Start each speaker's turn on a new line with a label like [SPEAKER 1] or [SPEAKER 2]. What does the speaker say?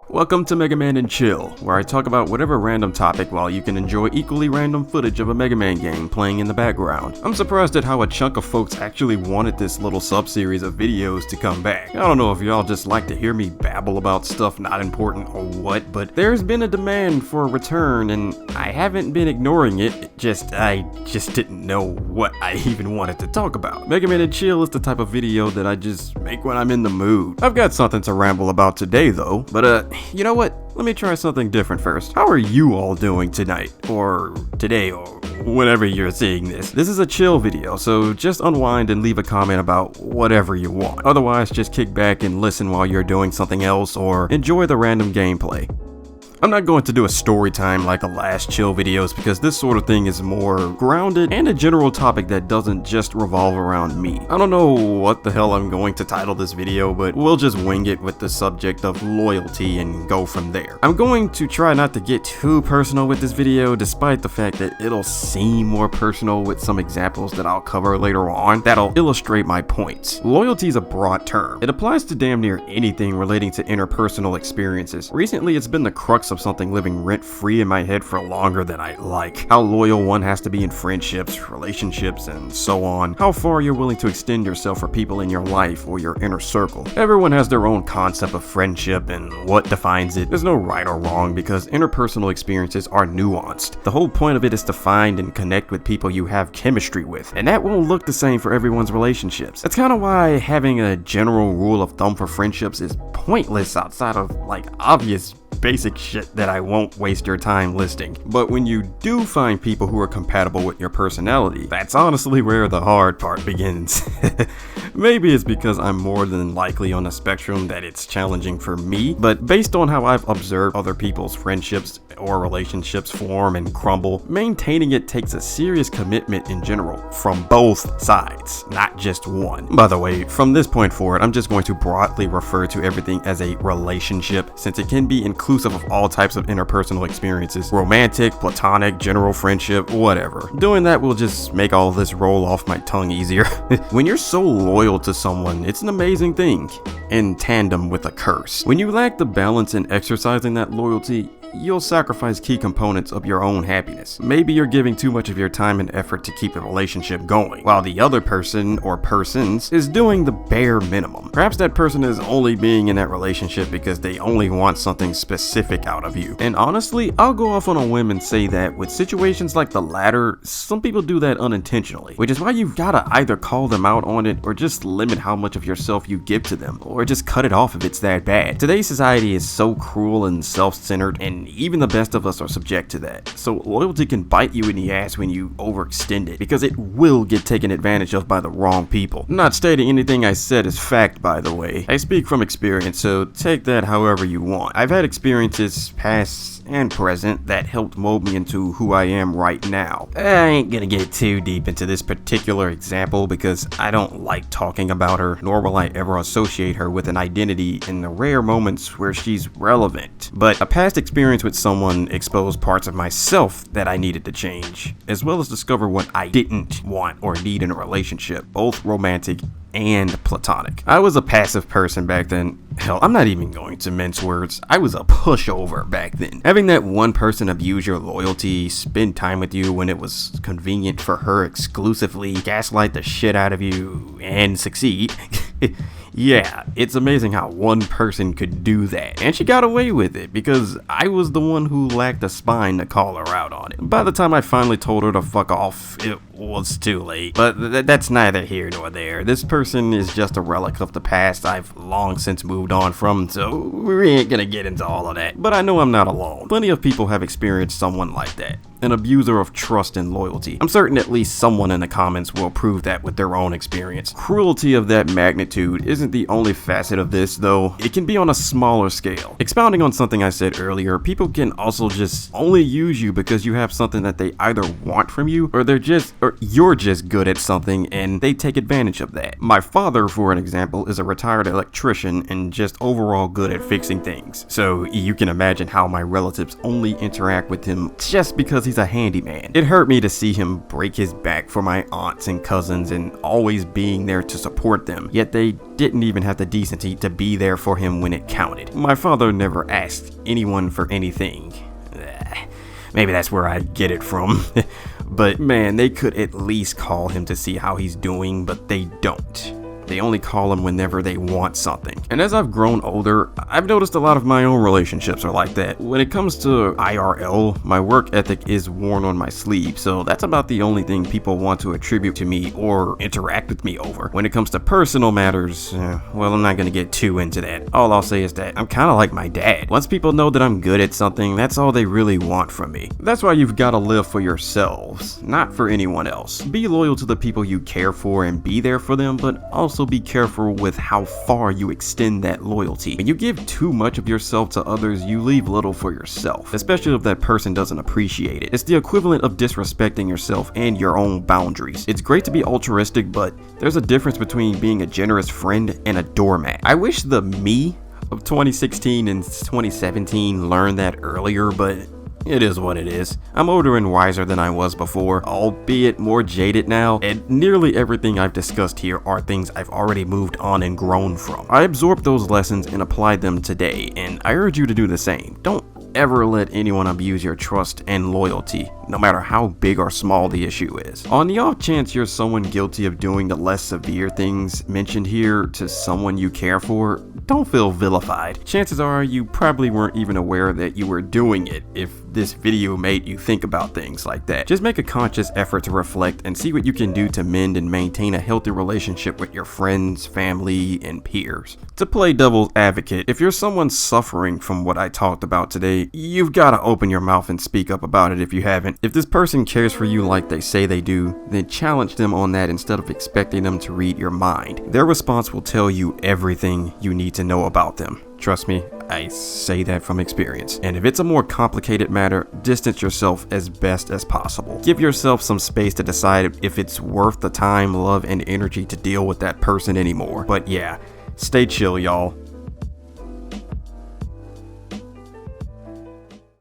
[SPEAKER 1] Welcome to Mega Man and Chill, where I talk about whatever random topic while you can enjoy equally random footage of a Mega Man game playing in the background. I'm surprised at how a chunk of folks actually wanted this little sub-series of videos to come back. I don't know if y'all just like to hear me babble about stuff not important or what, but there's been a demand for a return and I haven't been ignoring it, I just didn't know what I even wanted to talk about. Mega Man and Chill is the type of video that I just make when I'm in the mood. I've got something to ramble about today though, but you know what? Let me try something different first. How are you all doing tonight? Or today, or whenever you're seeing this? This is a chill video, so just unwind and leave a comment about whatever you want. Otherwise, just kick back and listen while you're doing something else or enjoy the random gameplay. I'm not going to do a story time like the last chill videos because this sort of thing is more grounded and a general topic that doesn't just revolve around me. I don't know what the hell I'm going to title this video, but we'll just wing it with the subject of loyalty and go from there. I'm going to try not to get too personal with this video, despite the fact that it'll seem more personal with some examples that I'll cover later on that'll illustrate my points. Loyalty is a broad term. It applies to damn near anything relating to interpersonal experiences. Recently, it's been the crux of something living rent-free in my head for longer than I like. How loyal one has to be in friendships, relationships, and so on. How far you're willing to extend yourself for people in your life or your inner circle. Everyone has their own concept of friendship and what defines it. There's no right or wrong because interpersonal experiences are nuanced. The whole point of it is to find and connect with people you have chemistry with, and that won't look the same for everyone's relationships. That's kind of why having a general rule of thumb for friendships is pointless outside of like obvious basic shit that I won't waste your time listing. But when you do find people who are compatible with your personality, that's honestly where the hard part begins. Maybe it's because I'm more than likely on a spectrum that it's challenging for me, but based on how I've observed other people's friendships or relationships form and crumble, maintaining it takes a serious commitment in general from both sides, not just one. By the way, from this point forward, I'm just going to broadly refer to everything as a relationship, since it can be inclusive of all types of interpersonal experiences: romantic, platonic, general friendship, whatever. Doing that will just make all this roll off my tongue easier. When you're so loyal to someone, it's an amazing thing, in tandem with a curse. When you lack the balance in exercising that loyalty, you'll sacrifice key components of your own happiness. Maybe you're giving too much of your time and effort to keep the relationship going, while the other person or persons is doing the bare minimum. Perhaps that person is only being in that relationship because they only want something specific out of you. And honestly, I'll go off on a whim and say that with situations like the latter, some people do that unintentionally, which is why you've gotta either call them out on it or just limit how much of yourself you give to them, or just cut it off if it's that bad. Today's society is so cruel and self-centered, and even the best of us are subject to that. So loyalty can bite you in the ass when you overextend it, because it will get taken advantage of by the wrong people. I'm not stating anything I said is fact, by the way. I speak from experience, so take that however you want. I've had experiences, past and present, that helped mold me into who I am right now. I ain't gonna get too deep into this particular example because I don't like talking about her, nor will I ever associate her with an identity in the rare moments where she's relevant. But a past experience with someone exposed parts of myself that I needed to change, as well as discover what I didn't want or need in a relationship, both romantic and platonic. I was a passive person back then. Hell, I'm not even going to mince words. I was a pushover back then. Having that one person abuse your loyalty, spend time with you when it was convenient for her exclusively, gaslight the shit out of you, and succeed. Yeah, it's amazing how one person could do that. And she got away with it because I was the one who lacked the spine to call her out on it. By the time I finally told her to fuck off, it was too late. But that's neither here nor there. This person is just a relic of the past I've long since moved on from, so we ain't gonna get into all of that. But I know I'm not alone. Plenty of people have experienced someone like that. An abuser of trust and loyalty. I'm certain at least someone in the comments will prove that with their own experience. Cruelty of that magnitude isn't the only facet of this, though. It can be on a smaller scale. Expounding on something I said earlier, people can also just only use you because you have something that they either want from you, or or you're just good at something and they take advantage of that. My father, for an example, is a retired electrician and just overall good at fixing things. So you can imagine how my relatives only interact with him just because he's a handyman. It hurt me to see him break his back for my aunts and cousins and always being there to support them, yet they didn't even have the decency to be there for him when it counted. My father never asked anyone for anything. Maybe that's where I get it from. But man, they could at least call him to see how he's doing, but they don't. They only call him whenever they want something. And as I've grown older, I've noticed a lot of my own relationships are like that. When it comes to IRL, my work ethic is worn on my sleeve, so that's about the only thing people want to attribute to me or interact with me over. When it comes to personal matters, well, I'm not gonna get too into that. All I'll say is that I'm kinda like my dad. Once people know that I'm good at something, that's all they really want from me. That's why you've gotta live for yourselves, not for anyone else. Be loyal to the people you care for and be there for them, but also be careful with how far you extend that loyalty. When you give too much of yourself to others, you leave little for yourself, especially if that person doesn't appreciate it. It's the equivalent of disrespecting yourself and your own boundaries. It's great to be altruistic, but there's a difference between being a generous friend and a doormat. I wish the me of 2016 and 2017 learned that earlier, but it is what it is. I'm older and wiser than I was before, albeit more jaded now, and nearly everything I've discussed here are things I've already moved on and grown from. I absorbed those lessons and applied them today, and I urge you to do the same. Don't ever let anyone abuse your trust and loyalty, no matter how big or small the issue is. On the off chance you're someone guilty of doing the less severe things mentioned here to someone you care for, don't feel vilified. Chances are you probably weren't even aware that you were doing it if this video made you think about things like that. Just make a conscious effort to reflect and see what you can do to mend and maintain a healthy relationship with your friends, family, and peers. To play devil's advocate, if you're someone suffering from what I talked about today, you've got to open your mouth and speak up about it if you haven't. If this person cares for you like they say they do, then challenge them on that instead of expecting them to read your mind. Their response will tell you everything you need to know about them. Trust me, I say that from experience. And if it's a more complicated matter, distance yourself as best as possible. Give yourself some space to decide if it's worth the time, love, and energy to deal with that person anymore. But yeah, stay chill, y'all.